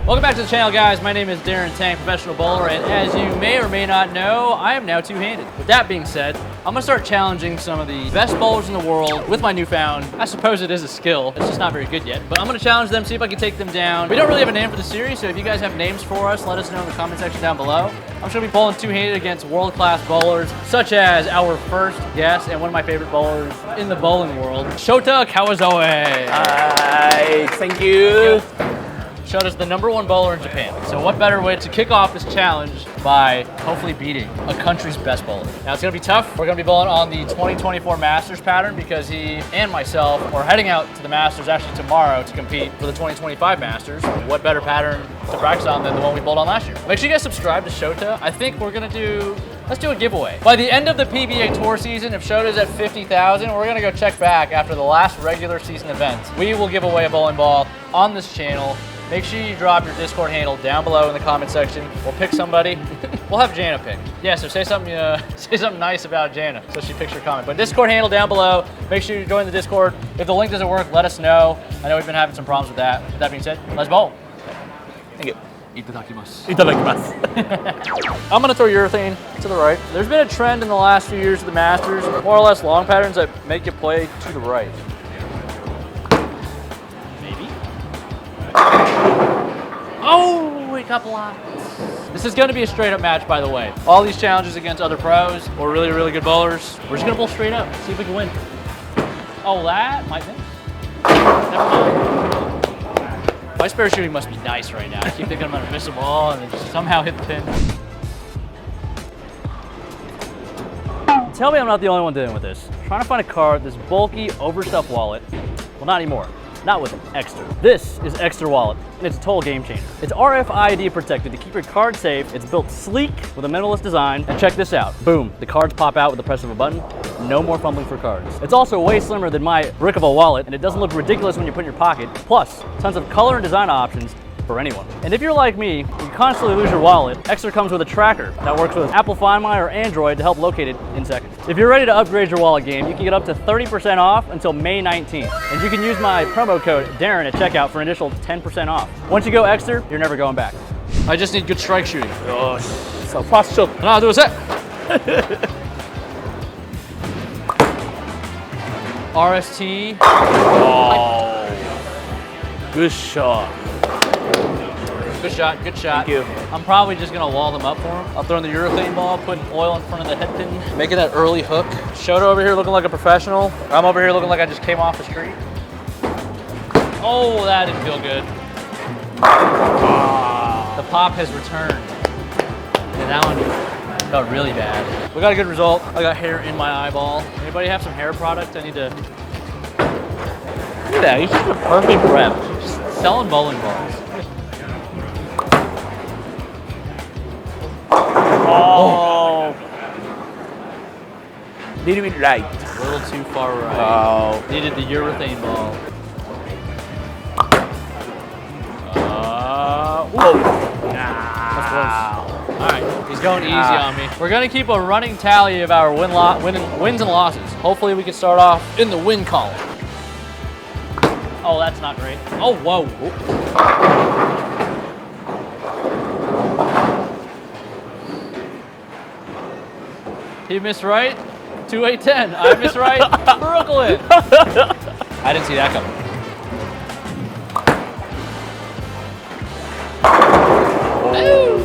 Welcome back to the channel, guys. My name is Darren, Tang, professional bowler, and as you may or may not know, I am now two-handed. With that being said, I'm gonna start challenging some of the best bowlers in the world with my newfound, I suppose it is a skill, it's just not very good yet, but I'm gonna challenge them, see if I can take them down. We don't really have a name for the series, so if you guys have names for us, let us know in the comment section down below. I'm just gonna be bowling two-handed against world-class bowlers, such as our first guest and one of my favorite bowlers in the bowling world, Shota Kawazoe. Hi, thank you. Shota's the #1 bowler in Japan. So what better way to kick off this challenge by hopefully beating a country's best bowler. Now it's gonna be tough. We're gonna be bowling on the 2024 Masters pattern because he and myself are heading out to the Masters actually tomorrow to compete for the 2025 Masters. What better pattern to practice on than the one we bowled on last year? Make sure you guys subscribe to Shota. I think we're gonna let's do a giveaway. By the end of the PBA Tour season, if Shota's at 50,000, we're gonna go check back after the last regular season event. We will give away a bowling ball on this channel. Make sure you drop your Discord handle down below in the comment section. We'll pick somebody. We'll have Jana pick. Yeah, so say something nice about Jana so she picks your comment. But Discord handle down below. Make sure you join the Discord. If the link doesn't work, let us know. I know we've been having some problems with that. With that being said, let's bowl. Thank you. Itadakimasu. Itadakimasu. I'm gonna throw urethane to the right. There's been a trend in the last few years of the Masters, more or less long patterns that make you play to the right. Oh, a couple lines. This is going to be a straight up match, by the way. All these challenges against other pros or really, really good bowlers, we're just going to bowl straight up, see if we can win. Oh, that might miss. Never mind. My spare shooting must be nice right now. I keep thinking I'm going to miss a ball and then just somehow hit the pin. Tell me I'm not the only one dealing with this. I'm trying to find a card, this bulky, overstuffed wallet. Well, not anymore. Not with Extra. This is Extra Wallet, and it's a total game changer. It's RFID protected to keep your card safe. It's built sleek with a minimalist design. And check this out. Boom, the cards pop out with the press of a button. No more fumbling for cards. It's also way slimmer than my brick of a wallet, and it doesn't look ridiculous when you put it in your pocket. Plus, tons of color and design options for anyone. And if you're like me, you constantly lose your wallet, Extra comes with a tracker that works with Apple Find My or Android to help locate it in seconds. If you're ready to upgrade your wallet game, you can get up to 30% off until May 19th. And you can use my promo code Darren at checkout for an additional 10% off. Once you go Extra, you're never going back. I just need good strike shooting. Oh, so fast shot. Now do a set. RST. Oh, good shot. Good shot, good shot. Thank you. I'm probably just gonna wall them up for him. I'll throw in the urethane ball, put oil in front of the head pin, making that early hook. Shota over here looking like a professional. I'm over here looking like I just came off the street. Oh, that didn't feel good. The pop has returned. And that one felt really bad. We got a good result. I got hair in my eyeball. Anybody have some hair product? I need to... Look at that, you're just a perfect rep. Just selling bowling balls. Oh. Little bit right. A little too far right. Oh. Needed the urethane ball. Whoa. That's close. All right, he's going easy on me. We're gonna keep a running tally of our wins and losses. Hopefully we can start off in the win column. Oh, that's not great. Oh, whoa. He missed right, 2-8-10. I missed right, Brooklyn. I didn't see that coming. Oh.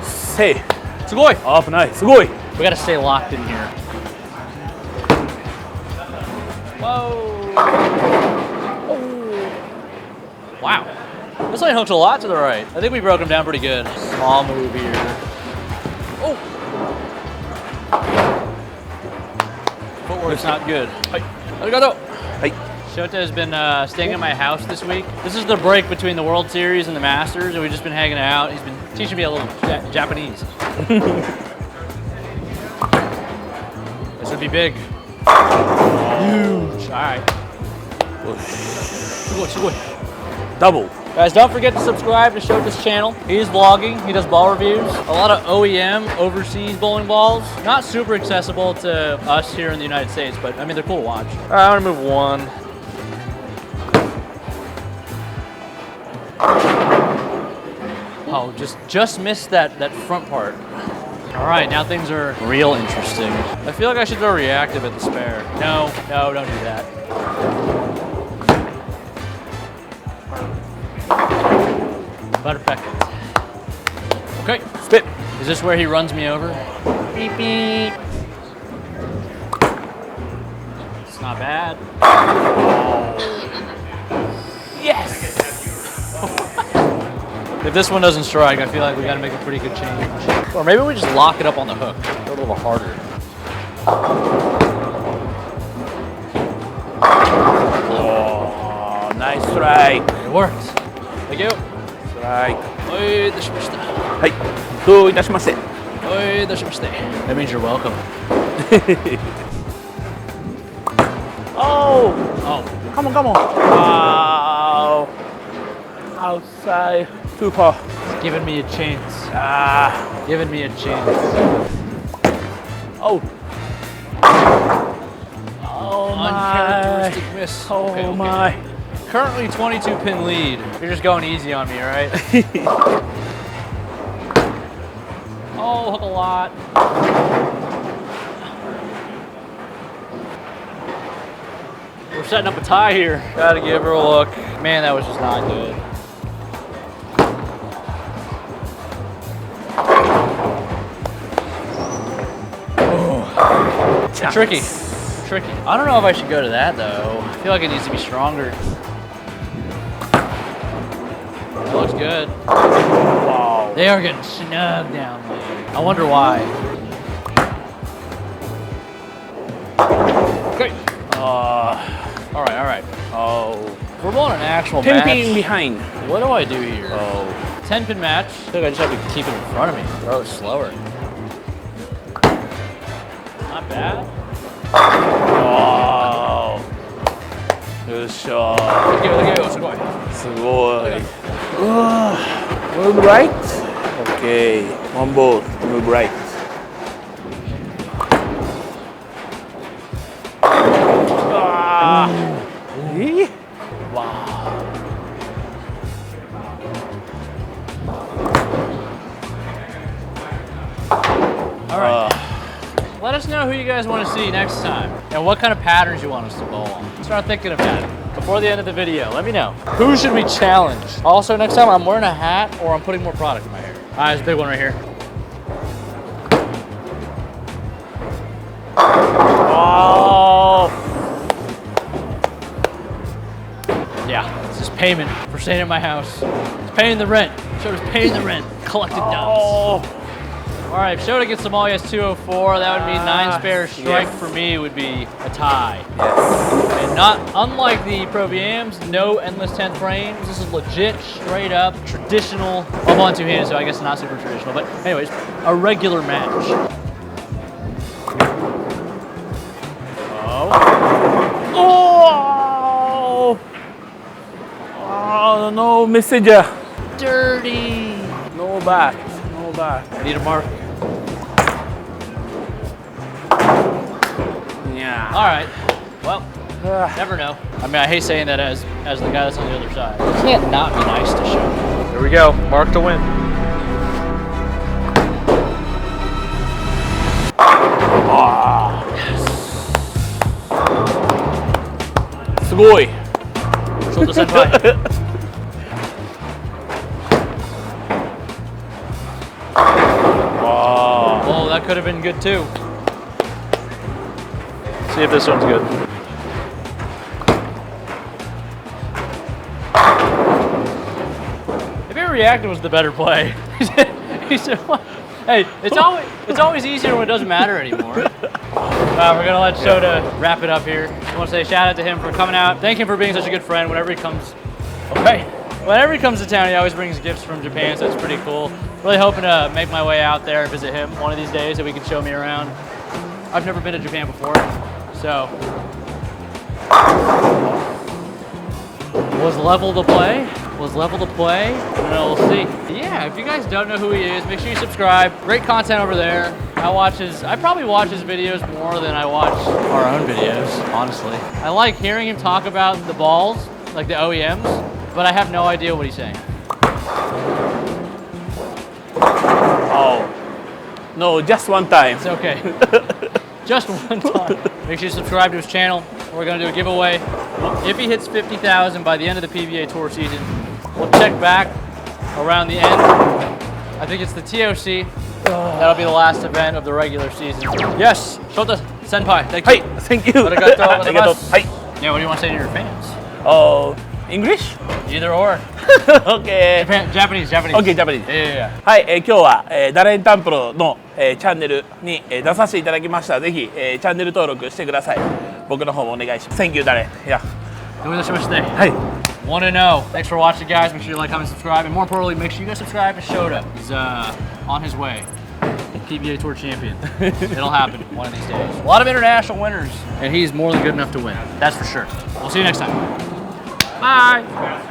Say, Sugoi. off night. Sugoi. We gotta stay locked in here. Whoa. Oh. Wow. This lane hooks a lot to the right. I think we broke him down pretty good. Small move here. Oh. Footwork's not good. Hey, arigato. Hey. Shota has been staying at my house this week. This is the break between the World Series and the Masters, and we've just been hanging out. He's been teaching me a little Japanese. This would be big. Huge. All right. Sugoi. Double. Guys, don't forget to subscribe to Shota's channel. He's vlogging, he does ball reviews. A lot of OEM, overseas bowling balls. Not super accessible to us here in the United States, but I mean, they're cool to watch. All right, I'm gonna move one. Oh, just missed that front part. All right, now things are real interesting. I feel like I should throw reactive at the spare. No, don't do that. Perfect. Okay, spit. Is this where he runs me over? Beep, beep. It's not bad. Yes! If this one doesn't strike, I feel like we gotta make a pretty good change. Or maybe we just lock it up on the hook. Go a little harder. Oh, nice strike. It worked. Thank you. Strike. Oi, dashimashita. Hai. Do itashimase. Oi, dashimashita. That means you're welcome. Oh! Oh, Come on, come on. Wow. Outside. Too far. it's giving me a chance. Ah. Giving me a chance. Oh. Oh my. Uncharacteristic miss. Oh Okay, okay. my. Currently 22 pin lead. You're just going easy on me, right? Oh, hook a lot. We're setting up a tie here. Gotta give her a look. Man, that was just not good. Oh. Tricky. Tricky. I don't know if I should go to that though. I feel like it needs to be stronger. That looks good. Wow. They are getting snug down there. I wonder why. Great. All right. Oh. We're going an actual 10 match. pin behind. What do I do here? Oh. 10-pin match. I think I just have to keep it in front of me. Throw it slower. Not bad. Wow. Good shot. Look at it. すごい. Move right. Okay. One ball. Move right. Ah. Eh? Wow. All right. Let us know who you guys want to see next time and what kind of patterns you want us to bowl on. Start thinking of that before the end of the video. Let me know. Who should we challenge? Also, next time I'm wearing a hat or I'm putting more product in my hair. All right, there's a big one right here. Oh. Yeah, this is payment for staying at my house. It's paying the rent. Shota's paying the rent. Collected dubs. Oh. All right, if Shota gets them all, he has 204. That would mean 9 spare strike yes. for me would be a tie. Yes. And not unlike the Pro VMs, no endless 10 frames. This is legit, straight up, traditional. I'm on 2 hands, so I guess not super traditional. But anyways, a regular match. Oh. Oh. Oh no, messenger. Dirty. No back. No back. Need a mark. Yeah. All right. Well, never know. I mean, I hate saying that as the guy that's on the other side. You can't not be nice to Shota. Here we go. Mark to win. Sugoi. Shota senpai. Oh, that could have been good too. See if this one's good. Maybe reactive was the better play. He said, "What?" Hey, it's always easier when it doesn't matter anymore. We're gonna let Shota wrap it up here. I want to say shout out to him for coming out. Thank him for being such a good friend. Whenever he comes, whenever he comes to town, he always brings gifts from Japan, so it's pretty cool. Really hoping to make my way out there and visit him one of these days so he can show me around. I've never been to Japan before, so was level to play. Was level to play. I don't know, we'll see. Yeah, if you guys don't know who he is, make sure you subscribe. Great content over there. I probably watch his videos more than I watch our own videos, honestly. I like hearing him talk about the balls, like the OEMs, but I have no idea what he's saying. No, just one time. It's okay. Just one time. Make sure you subscribe to his channel. We're gonna do a giveaway. If he hits 50,000 by the end of the PBA Tour season, we'll check back around the end. I think it's the TOC. That'll be the last event of the regular season. Yes, Shota Senpai, thank you. Hi, thank you. Arigatou gozaimasu. Hi. Yeah, what do you want to say to your fans? Oh, English? Either or. Okay. Japanese. Okay, Japanese. Yeah. はい、今日は、ダレンタンプロの、チャンネルに、出させていただきました。ぜひ、チャンネル登録してください。僕の方もお願いします。Thank you, Darren. Yeah. どういたしまして。はい。Want to know. Thanks for watching, guys. Make sure you like, comment, subscribe, and more importantly, make sure you guys subscribe to Shota. He's on his way. PBA Tour champion. It'll happen one of these days. A lot of international winners, and he's more than good enough to win. That's for sure. We'll see you next time. Bye.